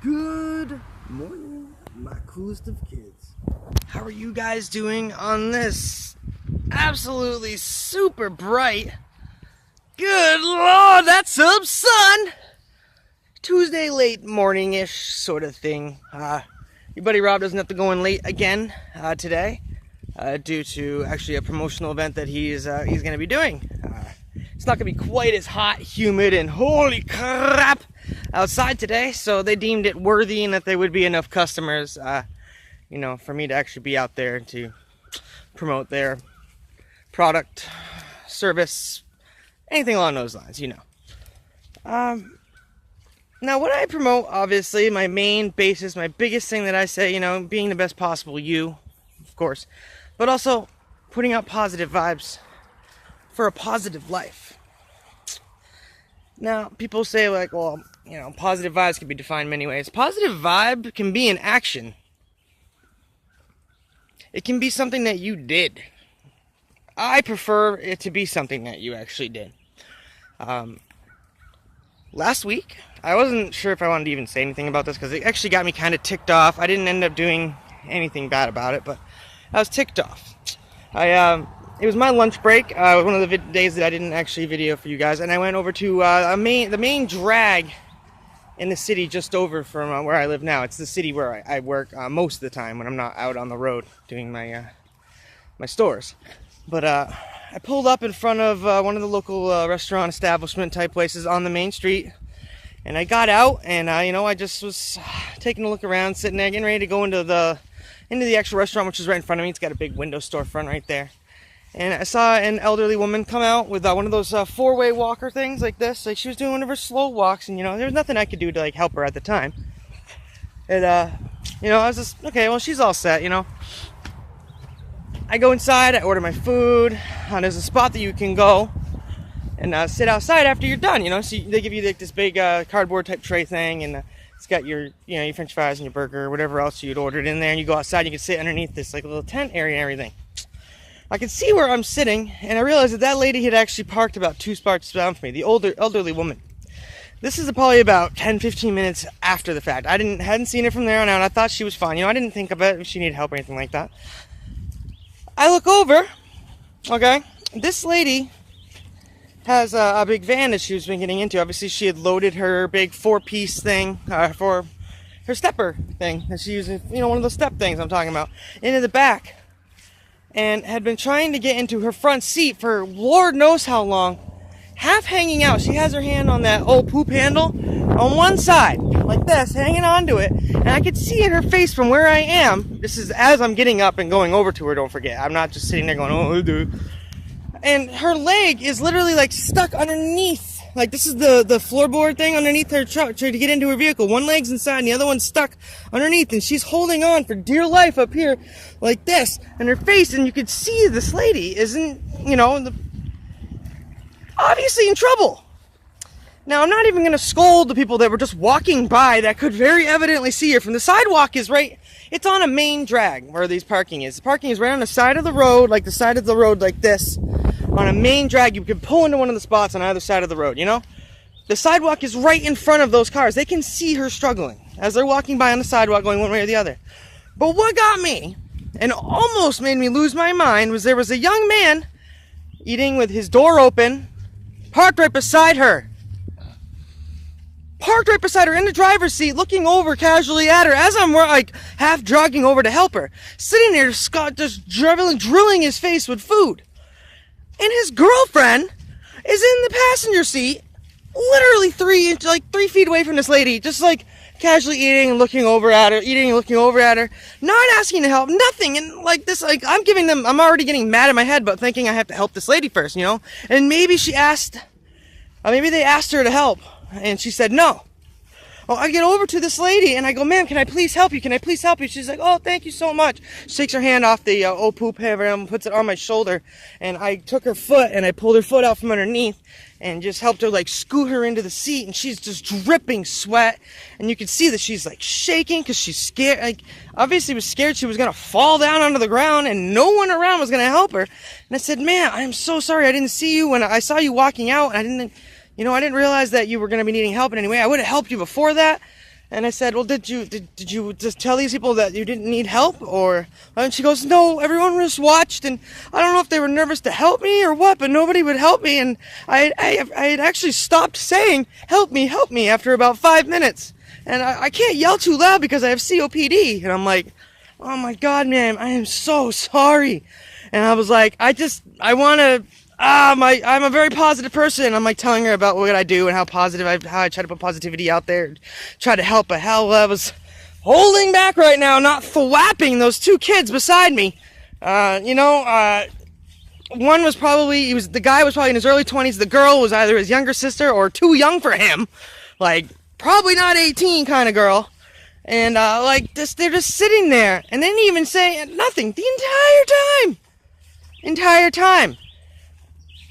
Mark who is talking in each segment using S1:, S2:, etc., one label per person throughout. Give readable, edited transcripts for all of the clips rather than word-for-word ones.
S1: Good morning, my coolest of kids.
S2: How are you guys doing on this absolutely super bright, good lord, that's up, sun, Tuesday late morning-ish sort of thing? Your buddy Rob doesn't have to go in late again today due to actually a promotional event that he's going to be doing. It's not going to be quite as hot, humid, and holy crap outside today, so they deemed it worthy and that there would be enough customers, for me to actually be out there to promote their product, service, anything along those lines, Now, what I promote, obviously, my main basis, my biggest thing that I say, being the best possible you, of course, but also putting out positive vibes for a positive life. Now, people say, like, well, positive vibes can be defined many ways. Positive vibe can be an action. It can be something that you did. I prefer it to be something that you actually did. Last week, I wasn't sure if I wanted to even say anything about this because it actually got me kind of ticked off. I didn't end up doing anything bad about it, but I was ticked off. It was my lunch break. It was one of the days that I didn't actually video for you guys, and I went over to the main drag in the city just over from where I live now. It's the city where I work most of the time when I'm not out on the road doing my stores. But I pulled up in front of one of the local restaurant establishment type places on the main street, and I got out, and I just was taking a look around, sitting there, getting ready to go into the actual restaurant, which is right in front of me. It's got a big window storefront right there. And I saw an elderly woman come out with one of those four-way walker things like this. Like, she was doing one of her slow walks, and there was nothing I could do to help her at the time. And I was just, okay, well, she's all set. I go inside, I order my food. There's a spot that you can go and sit outside after you're done. So they give you this big cardboard type tray thing, and it's got your your French fries and your burger or whatever else you'd ordered in there. And you go outside, you can sit underneath this little tent area and everything. I can see where I'm sitting, and I realized that lady had actually parked about 2 spots down from me, the elderly woman. This is probably about 10-15 minutes after the fact. I hadn't seen her from there on out. I thought she was fine. I didn't think about if she needed help or anything like that. I look over, okay, this lady has a big van that she was getting into. Obviously, she had loaded her big 4-piece thing for her stepper thing that she uses, one of those step things I'm talking about, into the back, and had been trying to get into her front seat for Lord knows how long, half hanging out. She has her hand on that old poop handle on one side, like this, hanging onto it, and I could see in her face from where I am. This is as I'm getting up and going over to her, don't forget. I'm not just sitting there going, oh, dude. And her leg is literally stuck underneath. This is the floorboard thing underneath her truck, trying to get into her vehicle. One leg's inside and the other one's stuck underneath, and she's holding on for dear life up here like this. And her face, and you could see this lady isn't, obviously in trouble. Now, I'm not even going to scold the people that were just walking by that could very evidently see her. From the sidewalk is right, it's on a main drag where this parking is. The parking is right on the side of the road, like the side of the road like this. On a main drag, you can pull into one of the spots on either side of the road, The sidewalk is right in front of those cars. They can see her struggling as they're walking by on the sidewalk going one way or the other. But what got me, and almost made me lose my mind, was there was a young man eating with his door open, parked right beside her. Parked right beside her in the driver's seat, looking over casually at her as I'm half jogging over to help her. Sitting there, Scott just drilling his face with food. And his girlfriend is in the passenger seat, literally 3 feet away from this lady, just casually eating and looking over at her, not asking to help, nothing. And I'm already getting mad in my head, but thinking I have to help this lady first, And maybe they asked her to help, and she said no. Well, I get over to this lady, and I go, ma'am, can I please help you? She's like, oh, thank you so much. She takes her hand off the old poop hammer and puts it on my shoulder, and I took her foot, and I pulled her foot out from underneath, and just helped her, scoot her into the seat, and she's just dripping sweat, and you can see that she's, shaking, because she's scared, obviously was scared she was going to fall down onto the ground, and no one around was going to help her. And I said, ma'am, I'm so sorry, I didn't see you when I saw you walking out, and I didn't realize that you were going to be needing help in any way. I would have helped you before that. And I said, well, did you just tell these people that you didn't need help? Or, and she goes, no, everyone just watched, and I don't know if they were nervous to help me or what, but nobody would help me. And I had actually stopped saying, help me, after about 5 minutes. And I can't yell too loud because I have COPD. And I'm like, oh my God, man, I am so sorry. And I was like, I'm a very positive person. I'm like telling her about what I do and how I try to put positivity out there and try to help. But hell, I was holding back right now, not thwapping those 2 kids beside me. One was probably, the guy was probably in his early 20s. The girl was either his younger sister or too young for him. Like, probably not 18 kind of girl. And, they're just sitting there. And they didn't even say nothing the entire time.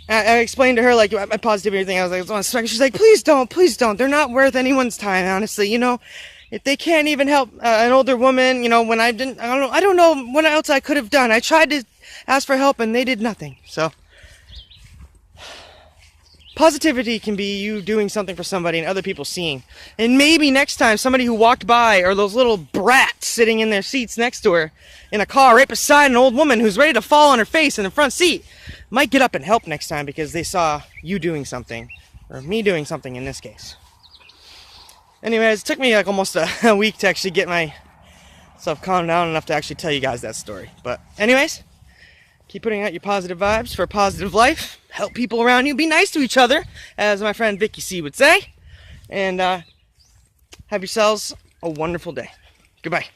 S2: I explained to her, like, my positivity and everything. I was like, she's like, please don't. They're not worth anyone's time, honestly. If they can't even help an older woman, when I don't know what else I could have done. I tried to ask for help and they did nothing. So, positivity can be you doing something for somebody and other people seeing. And maybe next time somebody who walked by, or those little brats sitting in their seats next to her in a car right beside an old woman who's ready to fall on her face in the front seat, might get up and help next time because they saw you doing something, or me doing something in this case. Anyways, it took me like almost a week to actually get myself calmed down enough to actually tell you guys that story. But anyways, keep putting out your positive vibes for a positive life. Help people around you. Be nice to each other, as my friend Vicky C would say. And have yourselves a wonderful day. Goodbye.